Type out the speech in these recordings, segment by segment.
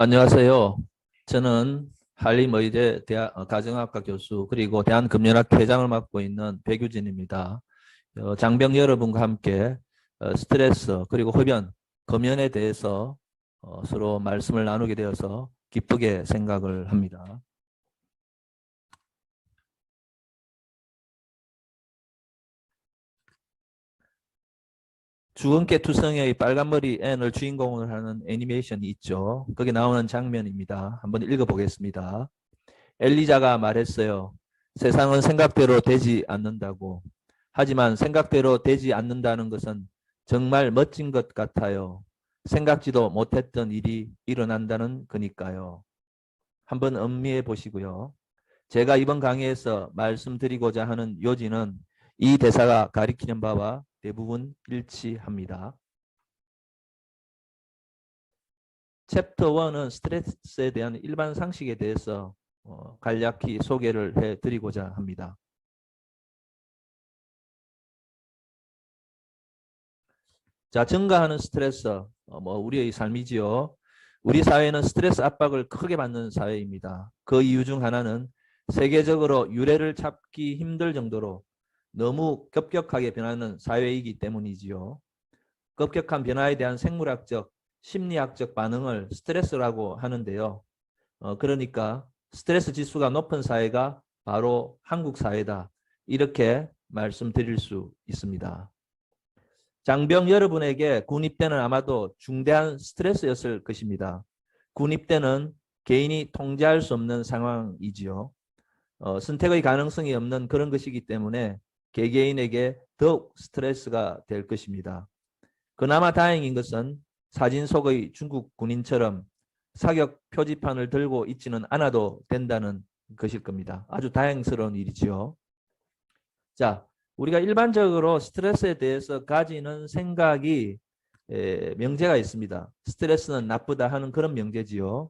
안녕하세요. 저는 한림의대 가정학과 교수 그리고 대한금연학 회장을 맡고 있는 백유진입니다. 장병 여러분과 함께 스트레스 그리고 흡연, 금연에 대해서 서로 말씀을 나누게 되어서 기쁘게 생각을 합니다. 주근깨 투성이의 빨간머리 앤을 주인공으로 하는 애니메이션이 있죠. 거기 나오는 장면입니다. 한번 읽어보겠습니다. 엘리자가 말했어요. 세상은 생각대로 되지 않는다고. 하지만 생각대로 되지 않는다는 것은 정말 멋진 것 같아요. 생각지도 못했던 일이 일어난다는 거니까요. 한번 음미해 보시고요. 제가 이번 강의에서 말씀드리고자 하는 요지는 이 대사가 가리키는 바와 대부분 일치합니다. 챕터 1은 스트레스에 대한 일반 상식에 대해서 간략히 소개를 해드리고자 합니다. 자, 증가하는 스트레스, 우리의 삶이지요. 우리 사회는 스트레스 압박을 크게 받는 사회입니다. 그 이유 중 하나는 세계적으로 유례를 찾기 힘들 정도로 너무 급격하게 변하는 사회이기 때문이지요. 급격한 변화에 대한 생물학적, 심리학적 반응을 스트레스라고 하는데요. 그러니까 스트레스 지수가 높은 사회가 바로 한국 사회다. 이렇게 말씀드릴 수 있습니다. 장병 여러분에게 군입대는 아마도 중대한 스트레스였을 것입니다. 군입대는 개인이 통제할 수 없는 상황이지요. 선택의 가능성이 없는 그런 것이기 때문에 개개인에게 더욱 스트레스가 될 것입니다. 그나마 다행인 것은 사진 속의 중국 군인처럼 사격 표지판을 들고 있지는 않아도 된다는 것일 겁니다. 아주 다행스러운 일이지요. 자, 우리가 일반적으로 스트레스에 대해서 가지는 생각이 명제가 있습니다. 스트레스는 나쁘다 하는 그런 명제지요.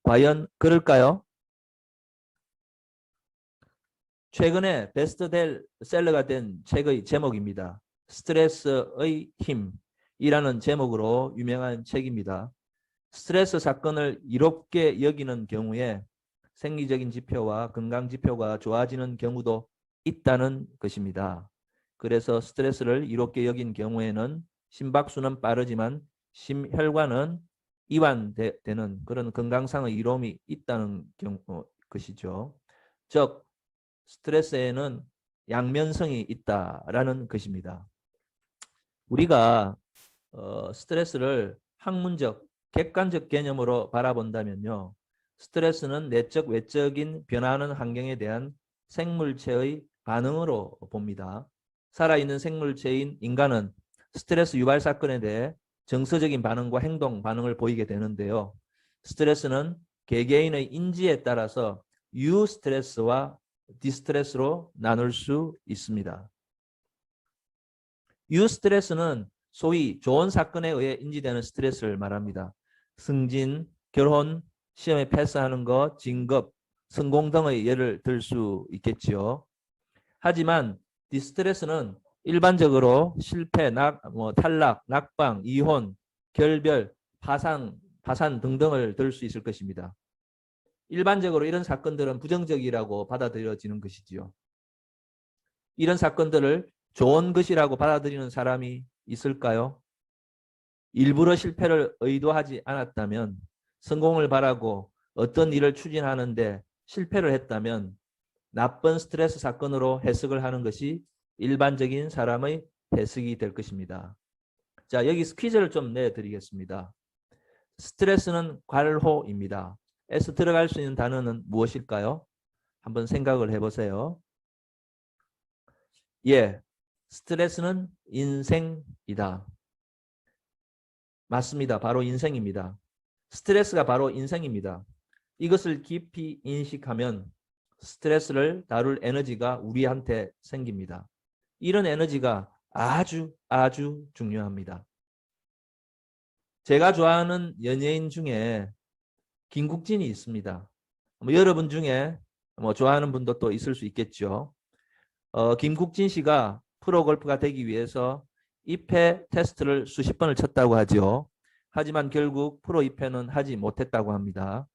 과연 그럴까요? 최근에 베스트셀러가 된 책의 제목입니다. 스트레스의 힘이라는 제목으로 유명한 책입니다. 스트레스 사건을 이롭게 여기는 경우에 생리적인 지표와 건강 지표가 좋아지는 경우도 있다는 것입니다. 그래서 스트레스를 이롭게 여긴 경우에는 심박수는 빠르지만 심혈관은 이완되는 그런 건강상의 이로움이 있다는 것이죠. 즉 스트레스에는 양면성이 있다라는 것입니다. 우리가 스트레스를 학문적, 객관적 개념으로 바라본다면요. 스트레스는 내적, 외적인 변화하는 환경에 대한 생물체의 반응으로 봅니다. 살아있는 생물체인 인간은 스트레스 유발 사건에 대해 정서적인 반응과 행동 반응을 보이게 되는데요. 스트레스는 개개인의 인지에 따라서 유스트레스와 디스트레스로 나눌 수 있습니다. 유스트레스는 소위 좋은 사건에 의해 인지되는 스트레스를 말합니다. 승진, 결혼, 시험에 패스하는 것, 진급, 성공 등의 예를 들 수 있겠지요. 하지만 디스트레스는 일반적으로 실패, 탈락, 낙방, 이혼, 결별, 파산 등등을 들 수 있을 것입니다. 일반적으로 이런 사건들은 부정적이라고 받아들여지는 것이지요. 이런 사건들을 좋은 것이라고 받아들이는 사람이 있을까요? 일부러 실패를 의도하지 않았다면, 성공을 바라고 어떤 일을 추진하는데 실패를 했다면 나쁜 스트레스 사건으로 해석을 하는 것이 일반적인 사람의 해석이 될 것입니다. 자, 여기 퀴즈를 좀 내드리겠습니다. 스트레스는 괄호입니다. 에서 들어갈 수 있는 단어는 무엇일까요? 한번 생각을 해보세요. 예, 스트레스는 인생이다. 맞습니다. 바로 인생입니다. 스트레스가 바로 인생입니다. 이것을 깊이 인식하면 스트레스를 다룰 에너지가 우리한테 생깁니다. 이런 에너지가 아주 중요합니다. 제가 좋아하는 연예인 중에 김국진이 있습니다. 여러분 중에 좋아하는 분도 또 있을 수 있겠죠. 김국진 씨가 프로골프가 되기 위해서 입회 테스트를 수십 번을 쳤다고 하죠. 하지만 결국 프로 입회는 하지 못했다고 합니다.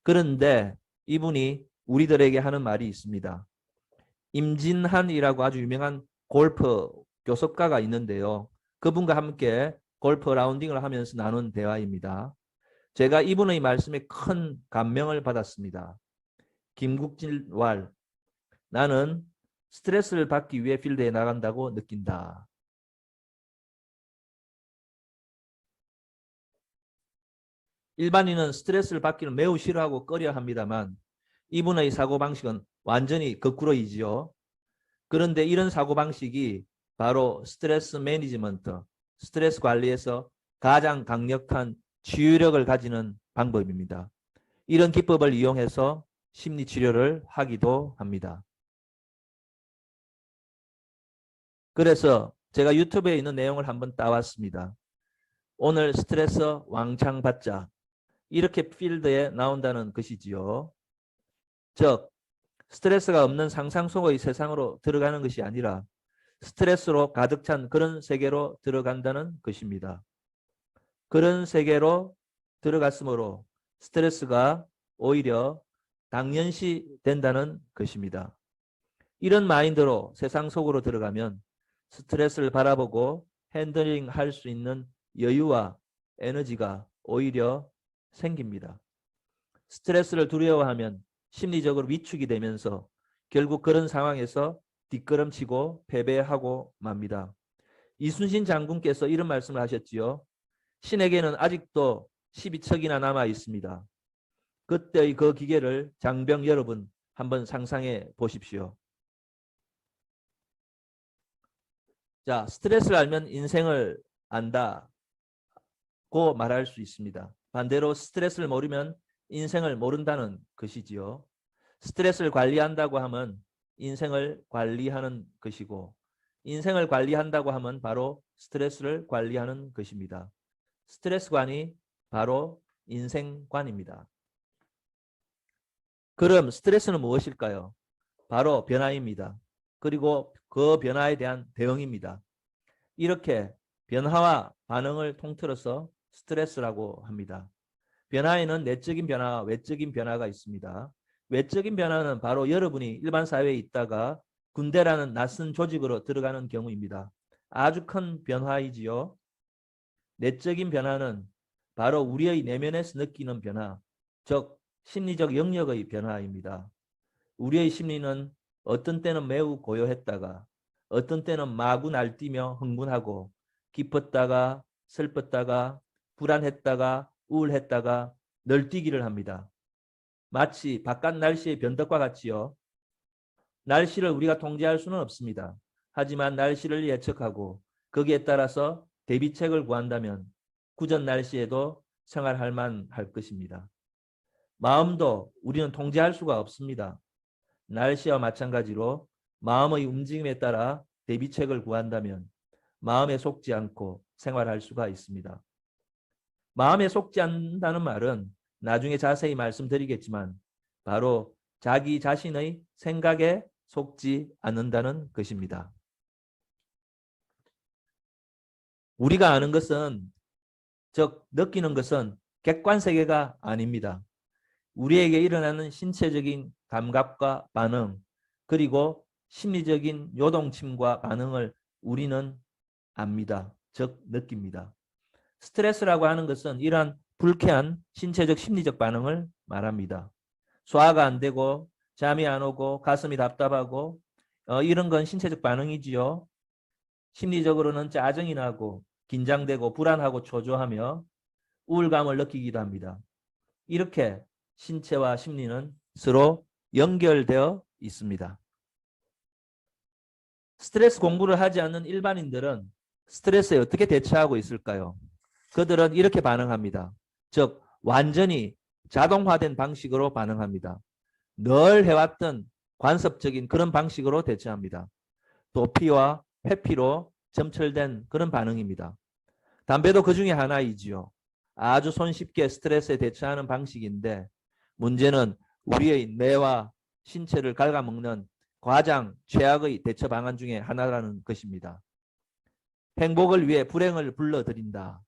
그런데 이분이 우리들에게 하는 말이 있습니다. 임진한이라고 아주 유명한 골프 교섭가가 있는데요. 그분과 함께 골프 라운딩을 하면서 나눈 대화입니다. 제가 이분의 말씀에 큰 감명을 받았습니다. 김국진왈, 나는 스트레스를 받기 위해 필드에 나간다고 느낀다. 일반인은 스트레스를 받기는 매우 싫어하고 꺼려 합니다만 이분의 사고방식은 완전히 거꾸로이지요. 그런데 이런 사고방식이 바로 스트레스 매니지먼트, 스트레스 관리에서 가장 강력한 치유력을 가지는 방법입니다. 이런 기법을 이용해서 심리치료를 하기도 합니다. 그래서 제가 유튜브에 있는 내용을 한번 따왔습니다. 오늘 스트레스 왕창 받자. 이렇게 필드에 나온다는 것이지요. 즉 스트레스가 없는 상상 속의 세상으로 들어가는 것이 아니라 스트레스로 가득 찬 그런 세계로 들어간다는 것입니다. 그런 세계로 들어갔으므로 스트레스가 오히려 당연시 된다는 것입니다. 이런 마인드로 세상 속으로 들어가면 스트레스를 바라보고 핸들링 할 수 있는 여유와 에너지가 오히려 생깁니다. 스트레스를 두려워하면 심리적으로 위축이 되면서 결국 그런 상황에서 뒷걸음치고 패배하고 맙니다. 이순신 장군께서 이런 말씀을 하셨지요. 신에게는 아직도 12척이나 남아 있습니다. 그때의 그 기계를 장병 여러분 한번 상상해 보십시오. 자, 스트레스를 알면 인생을 안다고 말할 수 있습니다. 반대로 스트레스를 모르면 인생을 모른다는 것이지요. 스트레스를 관리한다고 하면 인생을 관리하는 것이고 인생을 관리한다고 하면 바로 스트레스를 관리하는 것입니다. 스트레스관이 바로 인생관입니다. 그럼 스트레스는 무엇일까요? 바로 변화입니다. 그리고 그 변화에 대한 대응입니다. 이렇게 변화와 반응을 통틀어서 스트레스라고 합니다. 변화에는 내적인 변화와 외적인 변화가 있습니다. 외적인 변화는 바로 여러분이 일반 사회에 있다가 군대라는 낯선 조직으로 들어가는 경우입니다. 아주 큰 변화이지요. 내적인 변화는 바로 우리의 내면에서 느끼는 변화, 즉 심리적 영역의 변화입니다. 우리의 심리는 어떤 때는 매우 고요했다가 어떤 때는 마구 날뛰며 흥분하고 기뻤다가 슬펐다가 불안했다가 우울했다가 널뛰기를 합니다. 마치 바깥 날씨의 변덕과 같지요. 날씨를 우리가 통제할 수는 없습니다. 하지만 날씨를 예측하고 거기에 따라서 대비책을 구한다면 구전 날씨에도 생활할 만할 것입니다. 마음도 우리는 통제할 수가 없습니다. 날씨와 마찬가지로 마음의 움직임에 따라 대비책을 구한다면 마음에 속지 않고 생활할 수가 있습니다. 마음에 속지 않는다는 말은 나중에 자세히 말씀드리겠지만 바로 자기 자신의 생각에 속지 않는다는 것입니다. 우리가 아는 것은, 즉 느끼는 것은 객관세계가 아닙니다. 우리에게 일어나는 신체적인 감각과 반응, 그리고 심리적인 요동침과 반응을 우리는 압니다. 즉 느낍니다. 스트레스라고 하는 것은 이러한 불쾌한 신체적 심리적 반응을 말합니다. 소화가 안 되고 잠이 안 오고 가슴이 답답하고 이런 건 신체적 반응이지요. 심리적으로는 짜증이 나고 긴장되고 불안하고 초조하며 우울감을 느끼기도 합니다. 이렇게 신체와 심리는 서로 연결되어 있습니다. 스트레스 공부를 하지 않는 일반인들은 스트레스에 어떻게 대처하고 있을까요? 그들은 이렇게 반응합니다. 즉 완전히 자동화된 방식으로 반응합니다. 늘 해왔던 관습적인 그런 방식으로 대처합니다. 도피와 회피로 점철된 그런 반응입니다. 담배도 그 중에 하나이지요. 아주 손쉽게 스트레스에 대처하는 방식인데 문제는 우리의 뇌와 신체를 갉아먹는 가장 최악의 대처 방안 중에 하나라는 것입니다. 행복을 위해 불행을 불러들인다.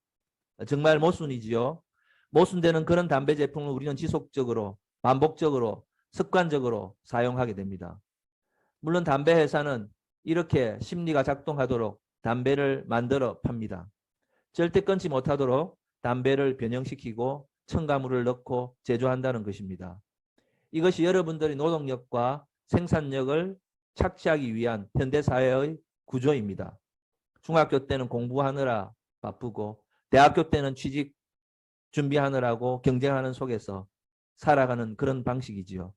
정말 모순이지요. 모순되는 그런 담배 제품을 우리는 지속적으로 반복적으로 습관적으로 사용하게 됩니다. 물론 담배 회사는 이렇게 심리가 작동하도록 담배를 만들어 팝니다. 절대 끊지 못하도록 담배를 변형시키고 첨가물을 넣고 제조한다는 것입니다. 이것이 여러분들의 노동력과 생산력을 착취하기 위한 현대사회의 구조입니다. 중학교 때는 공부하느라 바쁘고 대학교 때는 취직 준비하느라고 경쟁하는 속에서 살아가는 그런 방식이지요.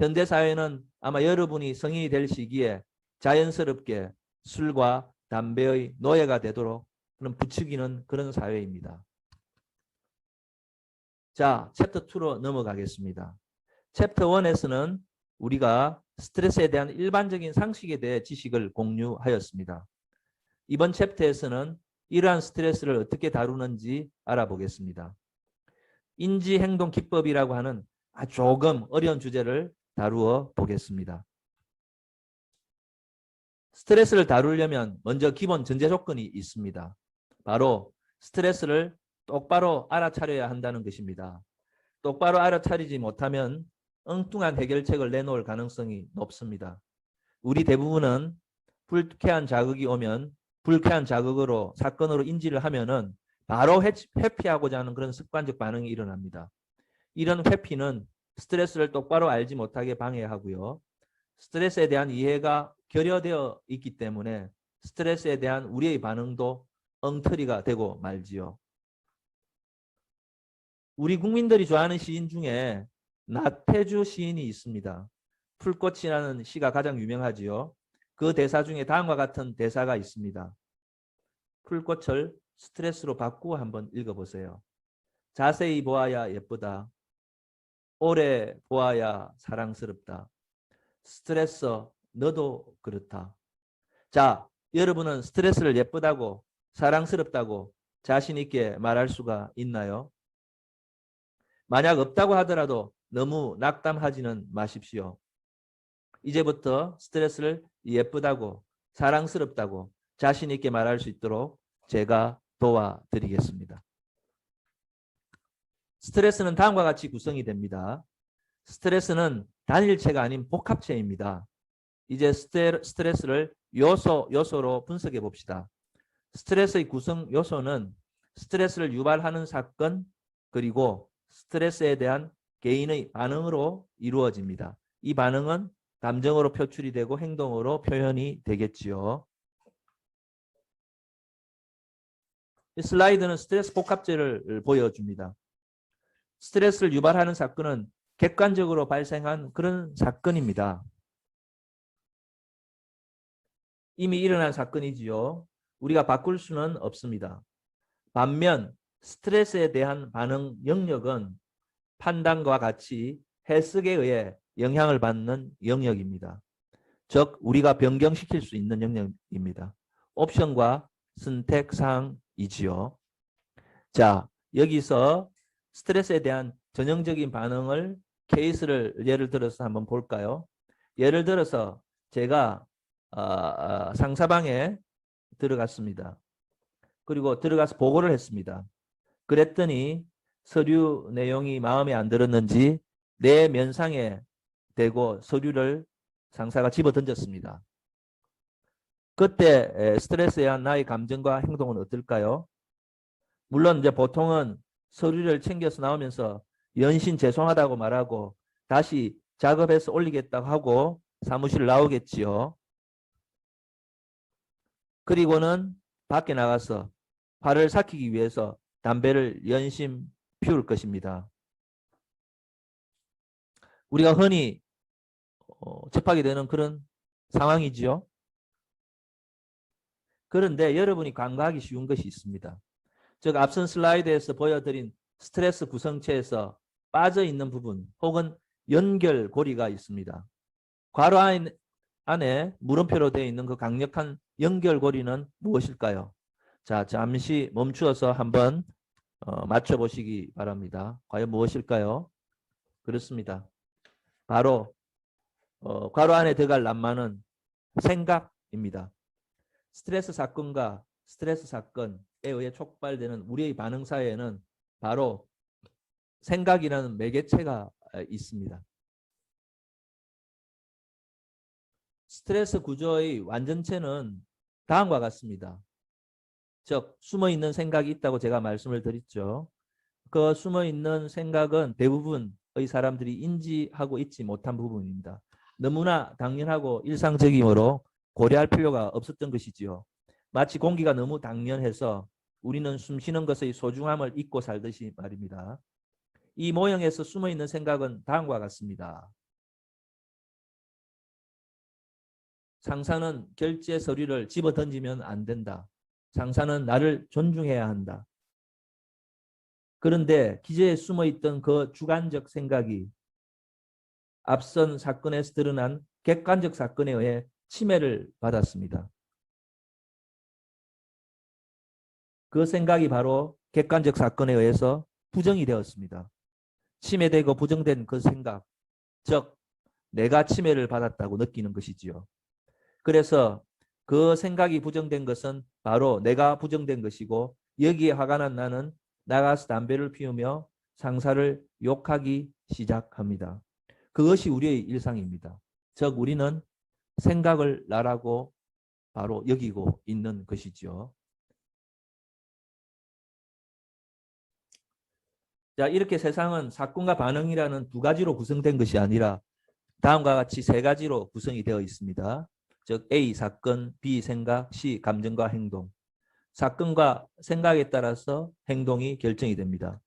현대사회는 아마 여러분이 성인이 될 시기에 자연스럽게 술과 담배의 노예가 되도록 그런 부추기는 그런 사회입니다. 자, 챕터 2로 넘어가겠습니다. 챕터 1에서는 우리가 스트레스에 대한 일반적인 상식에 대해 지식을 공유하였습니다. 이번 챕터에서는 이러한 스트레스를 어떻게 다루는지 알아보겠습니다. 인지행동기법이라고 하는 조금 어려운 주제를 다루어 보겠습니다. 스트레스를 다루려면 먼저 기본 전제 조건이 있습니다. 바로 스트레스를 똑바로 알아차려야 한다는 것입니다. 똑바로 알아차리지 못하면 엉뚱한 해결책을 내놓을 가능성이 높습니다. 우리 대부분은 불쾌한 자극이 오면 불쾌한 자극으로 사건으로 인지를 하면은 바로 회피하고자 하는 그런 습관적 반응이 일어납니다. 이런 회피는 스트레스를 똑바로 알지 못하게 방해하고요. 스트레스에 대한 이해가 결여되어 있기 때문에 스트레스에 대한 우리의 반응도 엉터리가 되고 말지요. 우리 국민들이 좋아하는 시인 중에 나태주 시인이 있습니다. 풀꽃이라는 시가 가장 유명하지요. 그 대사 중에 다음과 같은 대사가 있습니다. 풀꽃을 스트레스로 바꾸어 한번 읽어보세요. 자세히 보아야 예쁘다. 오래 보아야 사랑스럽다. 스트레스 너도 그렇다. 자, 여러분은 스트레스를 예쁘다고 사랑스럽다고 자신 있게 말할 수가 있나요? 만약 없다고 하더라도 너무 낙담하지는 마십시오. 이제부터 스트레스를 예쁘다고 사랑스럽다고 자신 있게 말할 수 있도록 제가 도와드리겠습니다. 스트레스는 다음과 같이 구성이 됩니다. 스트레스는 단일체가 아닌 복합체입니다. 이제 스트레스를 요소로 분석해 봅시다. 스트레스의 구성 요소는 스트레스를 유발하는 사건 그리고 스트레스에 대한 개인의 반응으로 이루어집니다. 이 반응은 감정으로 표출이 되고 행동으로 표현이 되겠지요. 이 슬라이드는 스트레스 복합체를 보여줍니다. 스트레스를 유발하는 사건은 객관적으로 발생한 그런 사건입니다. 이미 일어난 사건이지요. 우리가 바꿀 수는 없습니다. 반면 스트레스에 대한 반응 영역은 판단과 같이 해석에 의해 영향을 받는 영역입니다. 즉 우리가 변경시킬 수 있는 영역입니다. 옵션과 선택사항이지요. 자, 여기서 스트레스에 대한 전형적인 반응을 케이스를 예를 들어서 한번 볼까요? 예를 들어서 제가 상사방에 들어갔습니다. 그리고 들어가서 보고를 했습니다. 그랬더니 서류 내용이 마음에 안 들었는지 내 면상에 대고 서류를 상사가 집어 던졌습니다. 그때 스트레스에 의한 나의 감정과 행동은 어떨까요? 물론 이제 보통은 서류를 챙겨서 나오면서 연신 죄송하다고 말하고 다시 작업해서 올리겠다고 하고 사무실 나오겠지요. 그리고는 밖에 나가서 화를 삭히기 위해서 담배를 연심 피울 것입니다. 우리가 흔히 접하게 되는 그런 상황이지요. 그런데 여러분이 간과하기 쉬운 것이 있습니다. 즉 앞선 슬라이드에서 보여드린 스트레스 구성체에서 빠져있는 부분 혹은 연결고리가 있습니다. 괄호 안에 물음표로 되어 있는 그 강력한 연결고리는 무엇일까요? 자, 잠시 멈추어서 한번 맞춰보시기 바랍니다. 과연 무엇일까요? 그렇습니다. 바로 괄호 안에 들어갈 낱말은 생각입니다. 스트레스 사건과 스트레스 사건에 의해 촉발되는 우리의 반응 사회에는 바로 생각이라는 매개체가 있습니다. 스트레스 구조의 완전체는 다음과 같습니다. 즉 숨어있는 생각이 있다고 제가 말씀을 드렸죠. 그 숨어있는 생각은 대부분의 사람들이 인지하고 있지 못한 부분입니다. 너무나 당연하고 일상적이므로 고려할 필요가 없었던 것이지요. 마치 공기가 너무 당연해서 우리는 숨쉬는 것의 소중함을 잊고 살듯이 말입니다. 이 모형에서 숨어있는 생각은 다음과 같습니다. 상사는 결제 서류를 집어 던지면 안 된다. 상사는 나를 존중해야 한다. 그런데 기저에 숨어있던 그 주관적 생각이 앞선 사건에서 드러난 객관적 사건에 의해 침해를 받았습니다. 그 생각이 바로 객관적 사건에 의해서 부정이 되었습니다. 침해되고 부정된 그 생각, 즉 내가 침해를 받았다고 느끼는 것이지요. 그래서 그 생각이 부정된 것은 바로 내가 부정된 것이고 여기에 화가 난 나는 나가서 담배를 피우며 상사를 욕하기 시작합니다. 그것이 우리의 일상입니다. 즉 우리는 생각을 나라고 바로 여기고 있는 것이죠. 자, 이렇게 세상은 사건과 반응이라는 두 가지로 구성된 것이 아니라 다음과 같이 세 가지로 구성이 되어 있습니다. 즉 A 사건, B 생각, C 감정과 행동. 사건과 생각에 따라서 행동이 결정이 됩니다.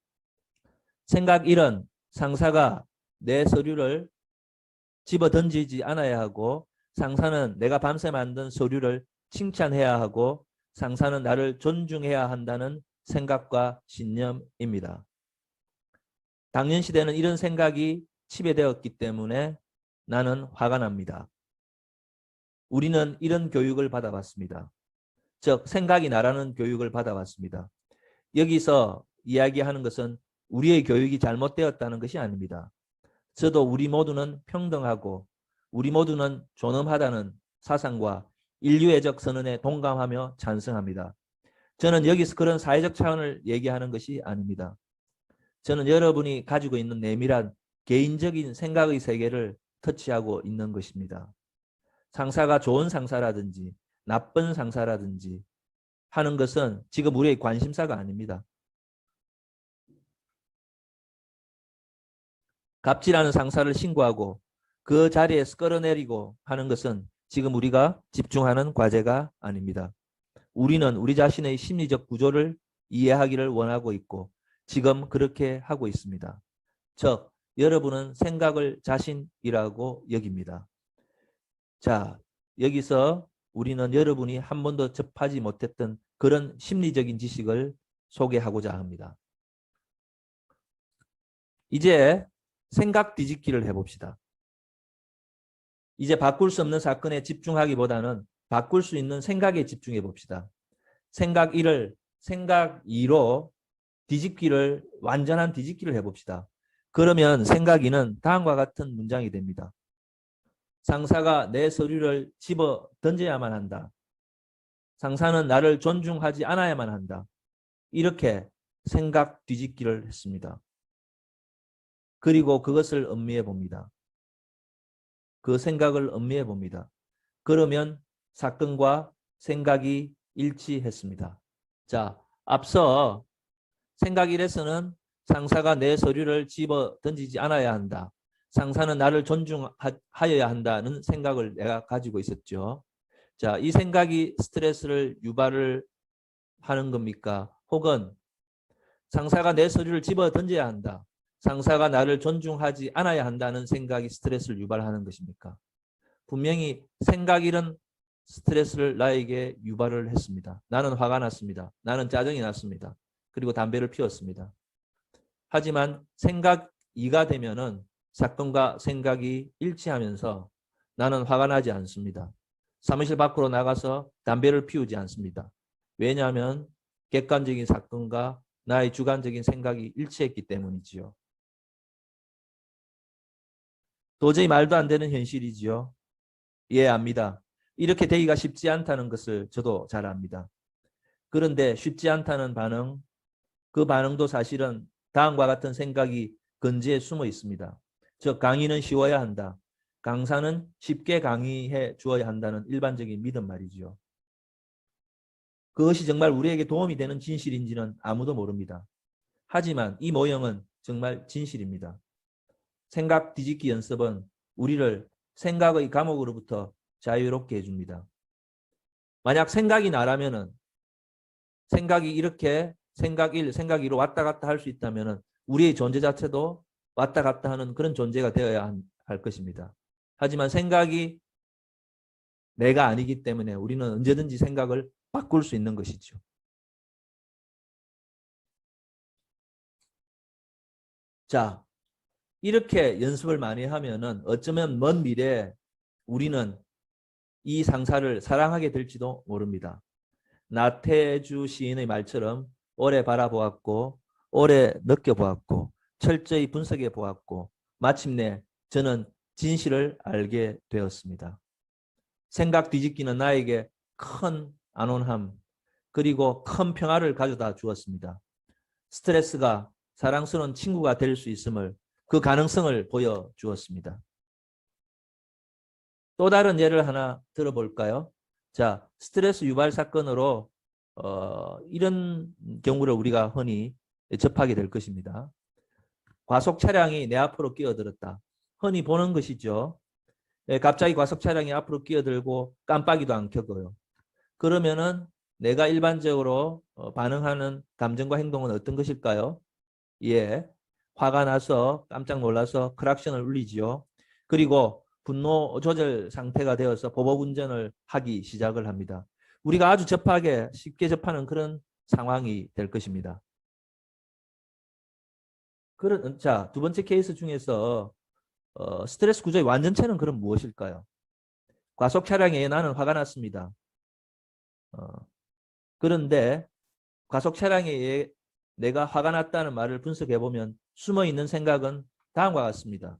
생각 1은 상사가 내 서류를 집어 던지지 않아야 하고 상사는 내가 밤새 만든 서류를 칭찬해야 하고 상사는 나를 존중해야 한다는 생각과 신념입니다. 당연시대는 이런 생각이 지배되었기 때문에 나는 화가 납니다. 우리는 이런 교육을 받아봤습니다. 즉 생각이 나라는 교육을 받아봤습니다. 여기서 이야기하는 것은 우리의 교육이 잘못되었다는 것이 아닙니다. 저도 우리 모두는 평등하고 우리 모두는 존엄하다는 사상과 인류애적 선언에 동감하며 찬성합니다. 저는 여기서 그런 사회적 차원을 얘기하는 것이 아닙니다. 저는 여러분이 가지고 있는 내밀한 개인적인 생각의 세계를 터치하고 있는 것입니다. 상사가 좋은 상사라든지 나쁜 상사라든지 하는 것은 지금 우리의 관심사가 아닙니다. 갑질하는 상사를 신고하고 그 자리에서 끌어내리고 하는 것은 지금 우리가 집중하는 과제가 아닙니다. 우리는 우리 자신의 심리적 구조를 이해하기를 원하고 있고 지금 그렇게 하고 있습니다. 즉 여러분은 생각을 자신이라고 여깁니다. 자, 여기서 우리는 여러분이 한 번도 접하지 못했던 그런 심리적인 지식을 소개하고자 합니다. 이제 생각 뒤집기를 해봅시다. 이제 바꿀 수 없는 사건에 집중하기보다는 바꿀 수 있는 생각에 집중해 봅시다. 생각 1을 생각 2로 뒤집기를 완전한 뒤집기를 해봅시다. 그러면 생각 2는 다음과 같은 문장이 됩니다. 상사가 내 서류를 집어 던져야만 한다. 상사는 나를 존중하지 않아야만 한다. 이렇게 생각 뒤집기를 했습니다. 그리고 그것을 음미해 봅니다. 그 생각을 음미해 봅니다. 그러면 사건과 생각이 일치했습니다. 자, 앞서 생각 1에서는 상사가 내 서류를 집어 던지지 않아야 한다. 상사는 나를 존중하여야 한다는 생각을 내가 가지고 있었죠. 자, 이 생각이 스트레스를 유발을 하는 겁니까? 혹은 상사가 내 서류를 집어 던져야 한다. 상사가 나를 존중하지 않아야 한다는 생각이 스트레스를 유발하는 것입니까? 분명히 생각 1은 스트레스를 나에게 유발을 했습니다. 나는 화가 났습니다. 나는 짜증이 났습니다. 그리고 담배를 피웠습니다. 하지만 생각 2가 되면은 사건과 생각이 일치하면서 나는 화가 나지 않습니다. 사무실 밖으로 나가서 담배를 피우지 않습니다. 왜냐하면 객관적인 사건과 나의 주관적인 생각이 일치했기 때문이지요. 도저히 말도 안 되는 현실이지요. 예, 압니다. 이렇게 되기가 쉽지 않다는 것을 저도 잘 압니다. 그런데 쉽지 않다는 반응, 그 반응도 사실은 다음과 같은 생각이 근지에 숨어 있습니다. 즉 강의는 쉬워야 한다. 강사는 쉽게 강의해 주어야 한다는 일반적인 믿음 말이죠. 그것이 정말 우리에게 도움이 되는 진실인지는 아무도 모릅니다. 하지만 이 모형은 정말 진실입니다. 생각 뒤집기 연습은 우리를 생각의 감옥으로부터 자유롭게 해줍니다. 만약 생각이 나라면은 생각이 이렇게 생각 1, 생각 2로 왔다 갔다 할 수 있다면은 우리의 존재 자체도 왔다 갔다 하는 그런 존재가 되어야 할 것입니다. 하지만 생각이 내가 아니기 때문에 우리는 언제든지 생각을 바꿀 수 있는 것이죠. 자, 이렇게 연습을 많이 하면은 어쩌면 먼 미래에 우리는 이 상사를 사랑하게 될지도 모릅니다. 나태주 시인의 말처럼 오래 바라보았고 오래 느껴보았고 철저히 분석해 보았고 마침내 저는 진실을 알게 되었습니다. 생각 뒤집기는 나에게 큰 안온함 그리고 큰 평화를 가져다 주었습니다. 스트레스가 사랑스러운 친구가 될 수 있음을 그 가능성을 보여주었습니다. 또 다른 예를 하나 들어볼까요? 자, 스트레스 유발 사건으로 이런 경우를 우리가 흔히 접하게 될 것입니다. 과속 차량이 내 앞으로 끼어들었다. 흔히 보는 것이죠. 갑자기 과속 차량이 앞으로 끼어들고 깜빡이도 안 켜고요. 그러면은 내가 일반적으로 반응하는 감정과 행동은 어떤 것일까요? 예, 화가 나서 깜짝 놀라서 크락션을 울리지요. 그리고 분노 조절 상태가 되어서 보복 운전을 하기 시작을 합니다. 우리가 아주 접하게 쉽게 접하는 그런 상황이 될 것입니다. 자, 두 번째 케이스 중에서 스트레스 구조의 완전체는 그럼 무엇일까요? 과속 차량에 나는 화가 났습니다. 그런데 과속 차량에 내가 화가 났다는 말을 분석해 보면 숨어 있는 생각은 다음과 같습니다.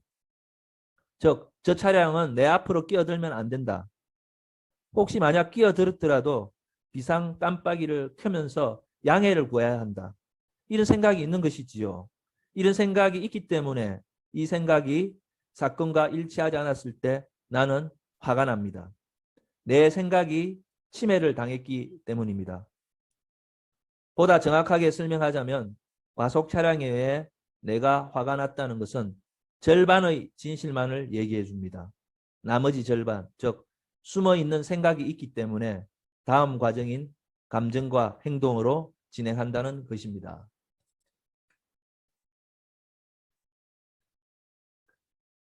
즉, 저 차량은 내 앞으로 끼어들면 안 된다. 혹시 만약 끼어들었더라도 비상 깜빡이를 켜면서 양해를 구해야 한다. 이런 생각이 있는 것이지요. 이런 생각이 있기 때문에 이 생각이 사건과 일치하지 않았을 때 나는 화가 납니다. 내 생각이 침해를 당했기 때문입니다. 보다 정확하게 설명하자면 과속 차량에 의해 내가 화가 났다는 것은 절반의 진실만을 얘기해 줍니다. 나머지 절반, 즉 숨어 있는 생각이 있기 때문에 다음 과정인 감정과 행동으로 진행한다는 것입니다.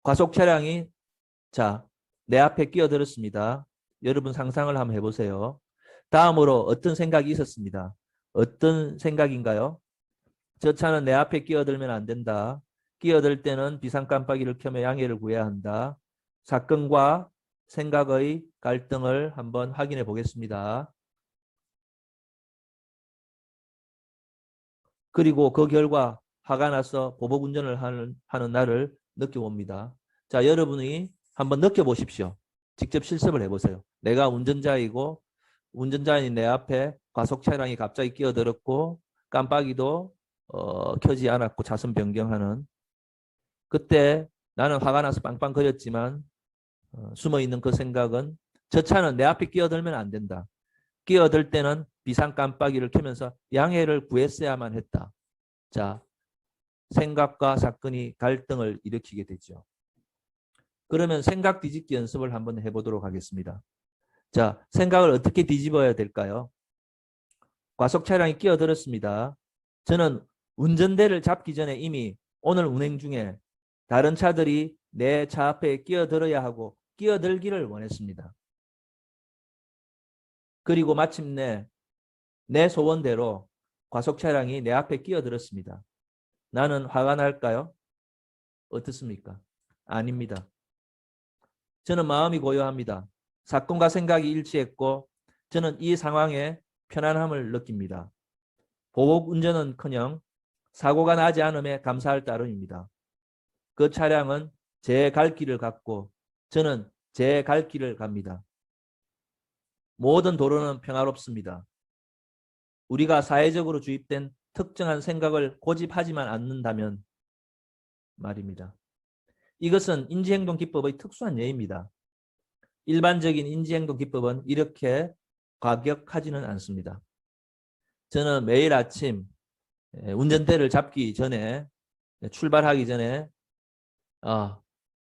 과속 차량이 내 앞에 끼어들었습니다. 여러분 상상을 한번 해보세요. 다음으로 어떤 생각이 있었습니다. 어떤 생각인가요? 저 차는 내 앞에 끼어들면 안 된다. 끼어들 때는 비상 깜빡이를 켜며 양해를 구해야 한다. 사건과 생각의 갈등을 한번 확인해 보겠습니다. 그리고 그 결과 화가 나서 보복 운전을 하는 나를 느껴봅니다. 자, 여러분이 한번 느껴보십시오. 직접 실습을 해보세요. 내가 운전자이고 운전자인 내 앞에 과속 차량이 갑자기 끼어들었고 깜빡이도 켜지 않았고 차선 변경하는 그때 나는 화가 나서 빵빵거렸지만 숨어있는 그 생각은 저 차는 내 앞에 끼어들면 안 된다. 끼어들 때는 비상 깜빡이를 켜면서 양해를 구했어야만 했다. 자, 생각과 사건이 갈등을 일으키게 되죠. 그러면 생각 뒤집기 연습을 한번 해보도록 하겠습니다. 자, 생각을 어떻게 뒤집어야 될까요? 과속 차량이 끼어들었습니다. 저는 운전대를 잡기 전에 이미 오늘 운행 중에 다른 차들이 내 차 앞에 끼어들어야 하고 끼어들기를 원했습니다. 그리고 마침내 내 소원대로 과속 차량이 내 앞에 끼어들었습니다. 나는 화가 날까요? 어떻습니까? 아닙니다. 저는 마음이 고요합니다. 사건과 생각이 일치했고 저는 이 상황에 편안함을 느낍니다. 보복 운전은커녕 사고가 나지 않음에 감사할 따름입니다. 그 차량은 제 갈 길을 갔고 저는 제 갈 길을 갑니다. 모든 도로는 평화롭습니다. 우리가 사회적으로 주입된 특정한 생각을 고집하지만 않는다면 말입니다. 이것은 인지행동 기법의 특수한 예입니다. 일반적인 인지행동 기법은 이렇게 과격하지는 않습니다. 저는 매일 아침 운전대를 잡기 전에 출발하기 전에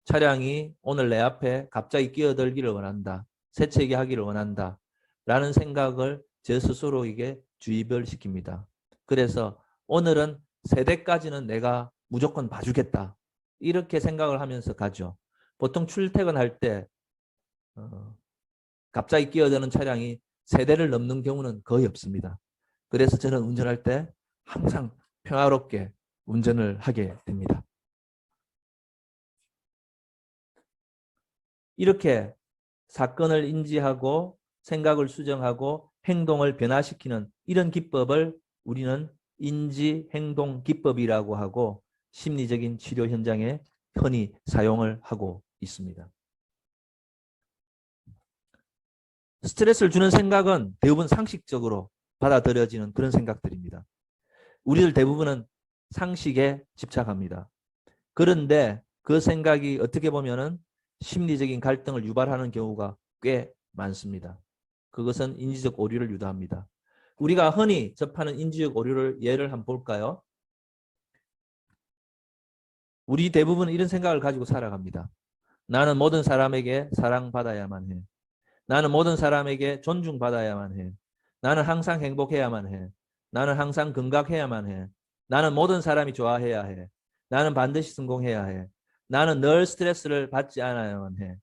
차량이 오늘 내 앞에 갑자기 끼어들기를 원한다. 세차게 하기를 원한다. 라는 생각을 제 스스로에게 주입을 시킵니다. 그래서 오늘은 세대까지는 내가 무조건 봐주겠다. 이렇게 생각을 하면서 가죠. 보통 출퇴근할 때 갑자기 끼어드는 차량이 세대를 넘는 경우는 거의 없습니다. 그래서 저는 운전할 때 항상 평화롭게 운전을 하게 됩니다. 이렇게 사건을 인지하고 생각을 수정하고 행동을 변화시키는 이런 기법을 우리는 인지행동 기법이라고 하고 심리적인 치료 현장에 흔히 사용을 하고 있습니다. 스트레스를 주는 생각은 대부분 상식적으로 받아들여지는 그런 생각들입니다. 우리들 대부분은 상식에 집착합니다. 그런데 그 생각이 어떻게 보면은 심리적인 갈등을 유발하는 경우가 꽤 많습니다. 그것은 인지적 오류를 유도합니다. 우리가 흔히 접하는 인지적 오류를 예를 한번 볼까요? 우리 대부분 이런 생각을 가지고 살아갑니다. 나는 모든 사람에게 사랑받아야만 해. 나는 모든 사람에게 존중받아야만 해. 나는 항상 행복해야만 해. 나는 항상 건강해야만 해. 나는 모든 사람이 좋아해야 해. 나는 반드시 성공해야 해. 나는 늘 스트레스를 받지 않아야만 해.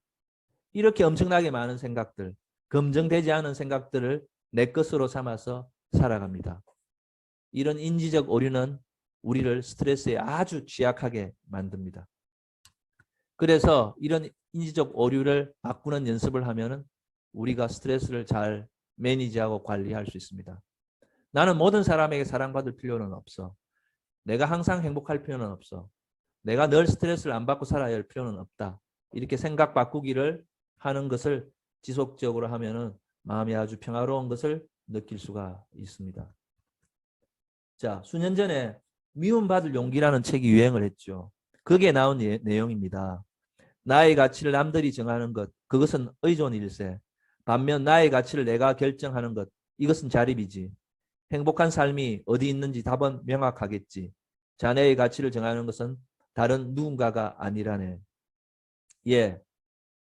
이렇게 엄청나게 많은 생각들, 검증되지 않은 생각들을 내 것으로 삼아서 살아갑니다. 이런 인지적 오류는 우리를 스트레스에 아주 취약하게 만듭니다. 그래서 이런 인지적 오류를 바꾸는 연습을 하면 우리가 스트레스를 잘 매니지하고 관리할 수 있습니다. 나는 모든 사람에게 사랑받을 필요는 없어. 내가 항상 행복할 필요는 없어. 내가 늘 스트레스를 안 받고 살아야 할 필요는 없다. 이렇게 생각 바꾸기를 하는 것을 지속적으로 하면은 마음이 아주 평화로운 것을 느낄 수가 있습니다. 자, 수년 전에 미움받을 용기라는 책이 유행을 했죠. 거기에 나온 내용입니다. 나의 가치를 남들이 정하는 것, 그것은 의존일세. 반면 나의 가치를 내가 결정하는 것, 이것은 자립이지. 행복한 삶이 어디 있는지 답은 명확하겠지. 자네의 가치를 정하는 것은 다른 누군가가 아니라네. 예,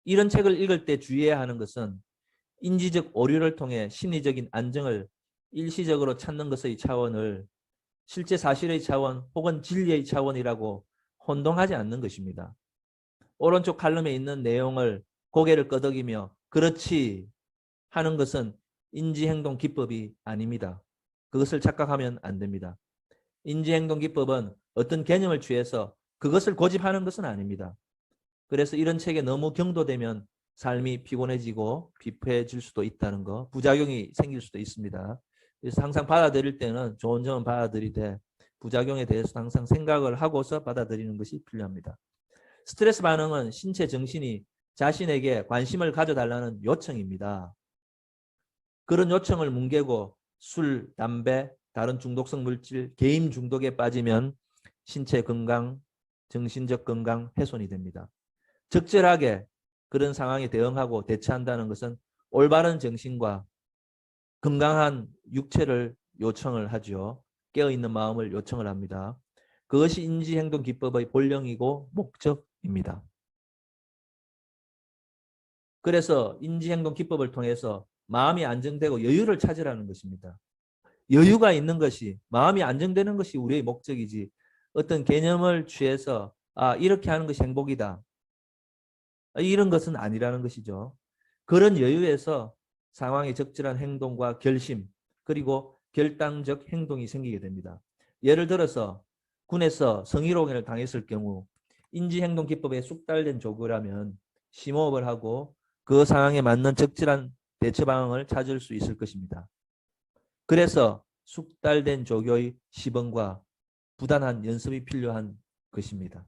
이런 책을 읽을 때 주의해야 하는 것은 인지적 오류를 통해 심리적인 안정을 일시적으로 찾는 것의 차원을 실제 사실의 차원 혹은 진리의 차원이라고 혼동하지 않는 것입니다. 오른쪽 칼럼에 있는 내용을 고개를 끄덕이며 그렇지 하는 것은 인지행동 기법이 아닙니다. 그것을 착각하면 안 됩니다. 인지행동 기법은 어떤 개념을 취해서 그것을 고집하는 것은 아닙니다. 그래서 이런 책에 너무 경도되면 삶이 피곤해지고 피폐해질 수도 있다는 거, 부작용이 생길 수도 있습니다. 그래서 항상 받아들일 때는 좋은 점은 받아들이되 부작용에 대해서 항상 생각을 하고서 받아들이는 것이 필요합니다. 스트레스 반응은 신체, 정신이 자신에게 관심을 가져달라는 요청입니다. 그런 요청을 뭉개고 술, 담배, 다른 중독성 물질, 게임 중독에 빠지면 신체 건강, 정신적 건강 훼손이 됩니다. 적절하게 그런 상황에 대응하고 대처한다는 것은 올바른 정신과 건강한 육체를 요청을 하죠. 깨어있는 마음을 요청을 합니다. 그것이 인지행동기법의 본령이고 목적입니다. 그래서 인지행동기법을 통해서 마음이 안정되고 여유를 찾으라는 것입니다. 여유가 있는 것이, 마음이 안정되는 것이 우리의 목적이지 어떤 개념을 취해서 이렇게 하는 것이 행복이다. 이런 것은 아니라는 것이죠. 그런 여유에서 상황에 적절한 행동과 결심 그리고 결단적 행동이 생기게 됩니다. 예를 들어서 군에서 성희롱을 당했을 경우 인지행동기법에 숙달된 조교라면 심호흡을 하고 그 상황에 맞는 적절한 대처 방안을 찾을 수 있을 것입니다. 그래서 숙달된 조교의 시범과 부단한 연습이 필요한 것입니다.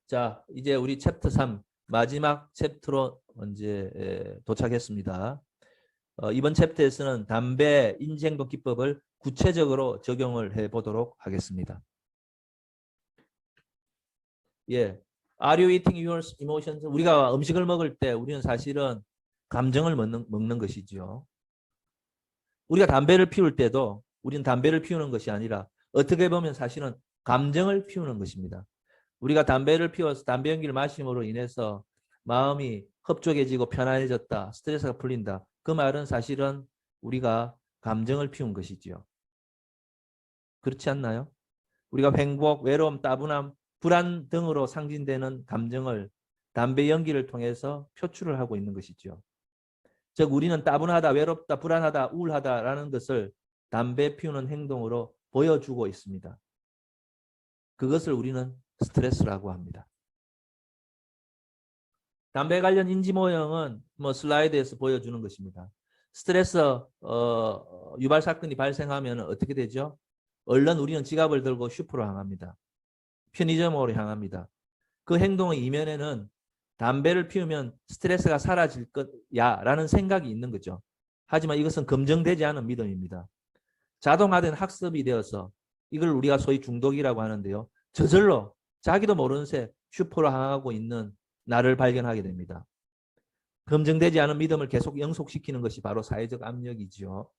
자, 이제 우리 챕터 3 마지막 챕터로 이제 도착했습니다. 이번 챕터에서는 담배 인지행동 기법을 구체적으로 적용을 해보도록 하겠습니다. 예, Are you eating your emotions? 우리가 음식을 먹을 때 우리는 사실은 감정을 먹는 것이죠. 우리가 담배를 피울 때도 우리는 담배를 피우는 것이 아니라 어떻게 보면 사실은 감정을 피우는 것입니다. 우리가 담배를 피워서 담배 연기를 마심으로 인해서 마음이 흡족해지고 편안해졌다. 스트레스가 풀린다. 그 말은 사실은 우리가 감정을 피운 것이지요. 그렇지 않나요? 우리가 행복, 외로움, 따분함, 불안 등으로 상징되는 감정을 담배 연기를 통해서 표출을 하고 있는 것이죠. 즉 우리는 따분하다, 외롭다, 불안하다, 우울하다라는 것을 담배 피우는 행동으로 보여주고 있습니다. 그것을 우리는 스트레스라고 합니다. 담배 관련 인지 모형은 슬라이드에서 보여주는 것입니다. 스트레스 유발 사건이 발생하면 어떻게 되죠? 얼른 우리는 지갑을 들고 슈퍼로 향합니다. 편의점으로 향합니다. 그 행동의 이면에는 담배를 피우면 스트레스가 사라질 것야 라는 생각이 있는 거죠. 하지만 이것은 검증되지 않은 믿음입니다. 자동화된 학습이 되어서 이걸 우리가 소위 중독이라고 하는데요. 저절로 자기도 모르는 새 슈퍼로 향하고 있는 나를 발견하게 됩니다. 검증되지 않은 믿음을 계속 영속시키는 것이 바로 사회적 압력이죠.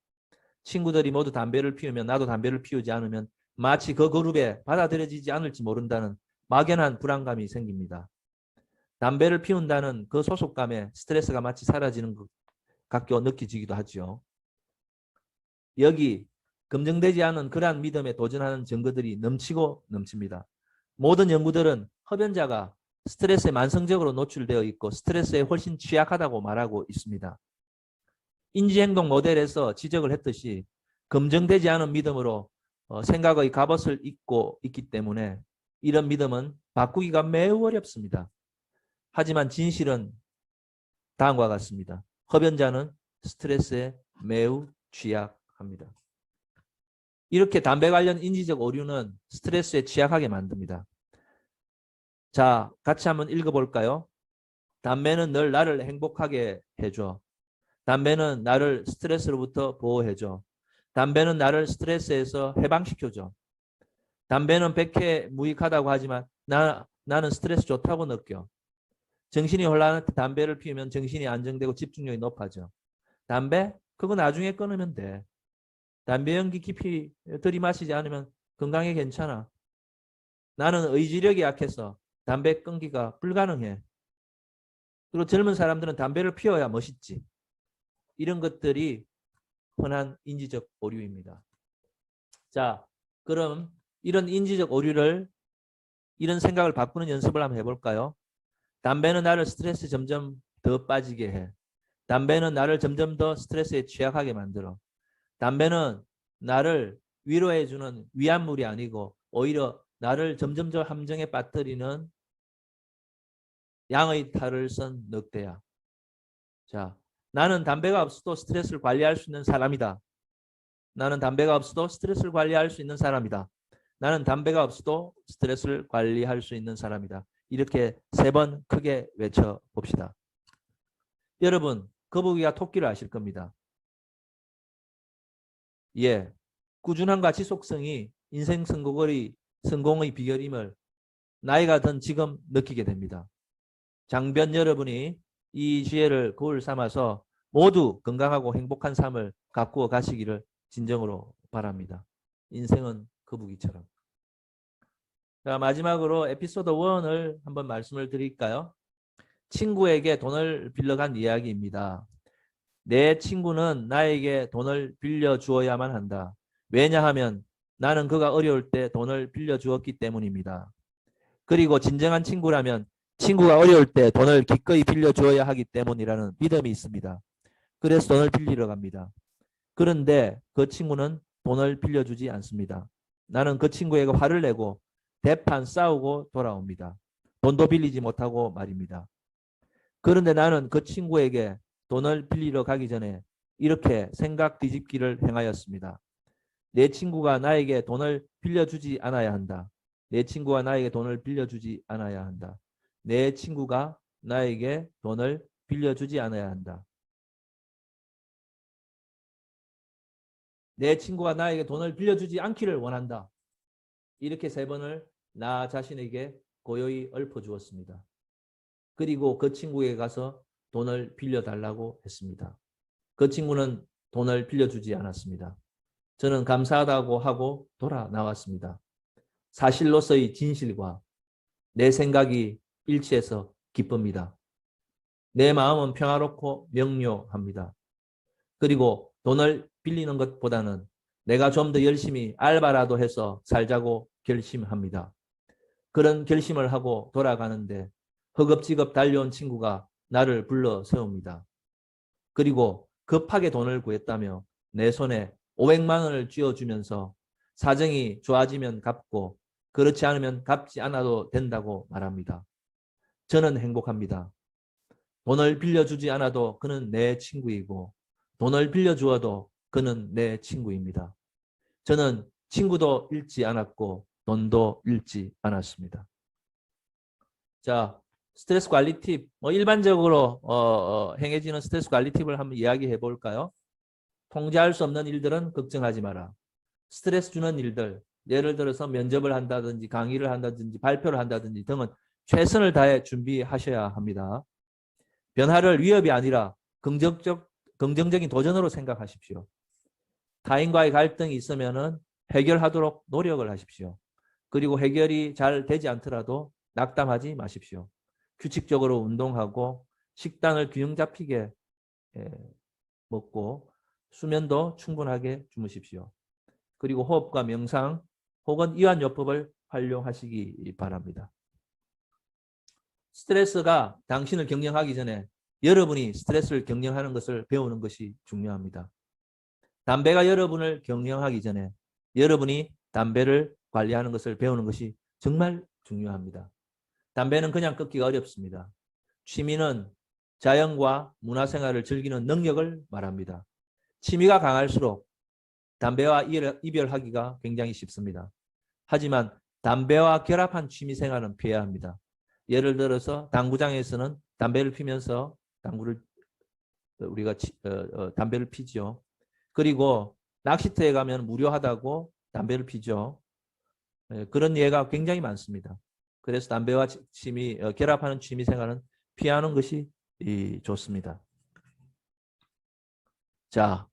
친구들이 모두 담배를 피우면 나도 담배를 피우지 않으면 마치 그 그룹에 받아들여지지 않을지 모른다는 막연한 불안감이 생깁니다. 담배를 피운다는 그 소속감에 스트레스가 마치 사라지는 것 같게 느껴지기도 하죠. 여기 검증되지 않은 그러한 믿음에 도전하는 증거들이 넘칩니다. 모든 연구들은 흡연자가 스트레스에 만성적으로 노출되어 있고 스트레스에 훨씬 취약하다고 말하고 있습니다. 인지행동 모델에서 지적을 했듯이 검증되지 않은 믿음으로 생각의 값어치를 잊고 있기 때문에 이런 믿음은 바꾸기가 매우 어렵습니다. 하지만 진실은 다음과 같습니다. 흡연자는 스트레스에 매우 취약합니다. 이렇게 담배 관련 인지적 오류는 스트레스에 취약하게 만듭니다. 자, 같이 한번 읽어볼까요? 담배는 늘 나를 행복하게 해줘. 담배는 나를 스트레스로부터 보호해줘. 담배는 나를 스트레스에서 해방시켜줘. 담배는 백해무익하다고 하지만 나는 스트레스 좋다고 느껴. 정신이 혼란할 때 담배를 피우면 정신이 안정되고 집중력이 높아져. 담배? 그거 나중에 끊으면 돼. 담배 연기 깊이 들이마시지 않으면 건강에 괜찮아. 나는 의지력이 약해서 담배 끊기가 불가능해. 그리고 젊은 사람들은 담배를 피워야 멋있지. 이런 것들이 흔한 인지적 오류입니다. 자, 그럼 이런 인지적 오류를 이런 생각을 바꾸는 연습을 한번 해볼까요? 담배는 나를 스트레스에 점점 더 빠지게 해. 담배는 나를 점점 더 스트레스에 취약하게 만들어. 담배는 나를 위로해주는 위안물이 아니고 오히려 나를 점점 더 함정에 빠뜨리는 양의 탈을 쓴 늑대야. 자, 나는 담배가 없어도 스트레스를 관리할 수 있는 사람이다. 나는 담배가 없어도 스트레스를 관리할 수 있는 사람이다. 나는 담배가 없어도 스트레스를 관리할 수 있는 사람이다. 이렇게 3번 크게 외쳐봅시다. 여러분, 거북이가 토끼를 아실 겁니다. 예, 꾸준함과 지속성이 인생 성공의 비결임을 나이가 든 지금 느끼게 됩니다. 장변 여러분이 이 지혜를 거울 삼아서 모두 건강하고 행복한 삶을 가꾸어 가시기를 진정으로 바랍니다. 인생은 거북이처럼. 자, 마지막으로 에피소드 1을 한번 말씀을 드릴까요? 친구에게 돈을 빌려간 이야기입니다. 내 친구는 나에게 돈을 빌려주어야만 한다. 왜냐하면 나는 그가 어려울 때 돈을 빌려주었기 때문입니다. 그리고 진정한 친구라면 친구가 어려울 때 돈을 기꺼이 빌려주어야 하기 때문이라는 믿음이 있습니다. 그래서 돈을 빌리러 갑니다. 그런데 그 친구는 돈을 빌려주지 않습니다. 나는 그 친구에게 화를 내고 대판 싸우고 돌아옵니다. 돈도 빌리지 못하고 말입니다. 그런데 나는 그 친구에게 돈을 빌리러 가기 전에 이렇게 생각 뒤집기를 행하였습니다. 내 친구가 나에게 돈을 빌려주지 않아야 한다. 내 친구가 나에게 돈을 빌려주지 않아야 한다. 내 친구가 나에게 돈을 빌려주지 않아야 한다. 내 친구가 나에게 돈을 빌려주지 않기를 원한다. 이렇게 3번을 나 자신에게 고요히 읊어주었습니다. 그리고 그 친구에게 가서 돈을 빌려달라고 했습니다. 그 친구는 돈을 빌려주지 않았습니다. 저는 감사하다고 하고 돌아 나왔습니다. 사실로서의 진실과 내 생각이 일치해서 기쁩니다. 내 마음은 평화롭고 명료합니다. 그리고 돈을 빌리는 것보다는 내가 좀 더 열심히 알바라도 해서 살자고 결심합니다. 그런 결심을 하고 돌아가는데 허겁지겁 달려온 친구가 나를 불러 세웁니다. 그리고 급하게 돈을 구했다며 내 손에 500만 원을 쥐어주면서 사정이 좋아지면 갚고 그렇지 않으면 갚지 않아도 된다고 말합니다. 저는 행복합니다. 돈을 빌려주지 않아도 그는 내 친구이고 돈을 빌려주어도 그는 내 친구입니다. 저는 친구도 잃지 않았고 돈도 잃지 않았습니다. 자, 스트레스 관리 팁. 일반적으로 행해지는 스트레스 관리 팁을 한번 이야기해 볼까요? 통제할 수 없는 일들은 걱정하지 마라. 스트레스 주는 일들, 예를 들어서 면접을 한다든지 강의를 한다든지 발표를 한다든지 등은 최선을 다해 준비하셔야 합니다. 변화를 위협이 아니라 긍정적인 도전으로 생각하십시오. 타인과의 갈등이 있으면 해결하도록 노력을 하십시오. 그리고 해결이 잘 되지 않더라도 낙담하지 마십시오. 규칙적으로 운동하고 식단을 균형 잡히게 먹고 수면도 충분하게 주무십시오. 그리고 호흡과 명상 혹은 이완요법을 활용하시기 바랍니다. 스트레스가 당신을 경영하기 전에 여러분이 스트레스를 경영하는 것을 배우는 것이 중요합니다. 담배가 여러분을 경영하기 전에 여러분이 담배를 관리하는 것을 배우는 것이 정말 중요합니다. 담배는 그냥 끊기가 어렵습니다. 취미는 자연과 문화생활을 즐기는 능력을 말합니다. 취미가 강할수록 담배와 이별하기가 굉장히 쉽습니다. 하지만 담배와 결합한 취미생활은 피해야 합니다. 예를 들어서 당구장에서는 담배를 피면서 당구를 우리가 담배를 피죠. 그리고 낚시터에 가면 무료하다고 담배를 피죠. 그런 예가 굉장히 많습니다. 그래서 담배와 결합하는 취미생활은 피하는 것이 좋습니다. 자,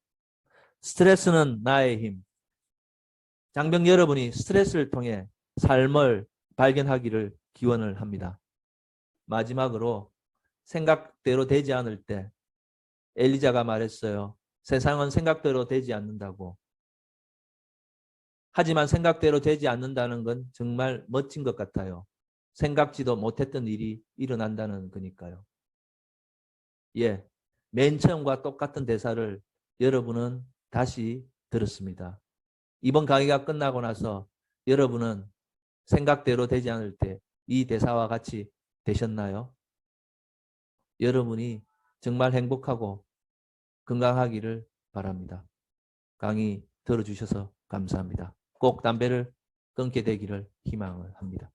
스트레스는 나의 힘. 장병 여러분이 스트레스를 통해 삶을 발견하기를 기원을 합니다. 마지막으로 생각대로 되지 않을 때 엘리자가 말했어요. 세상은 생각대로 되지 않는다고. 하지만 생각대로 되지 않는다는 건 정말 멋진 것 같아요. 생각지도 못했던 일이 일어난다는 거니까요. 예, 맨 처음과 똑같은 대사를 여러분은 다시 들었습니다. 이번 강의가 끝나고 나서 여러분은 생각대로 되지 않을 때 이 대사와 같이 되셨나요? 여러분이 정말 행복하고 건강하기를 바랍니다. 강의 들어주셔서 감사합니다. 꼭 담배를 끊게 되기를 희망을 합니다.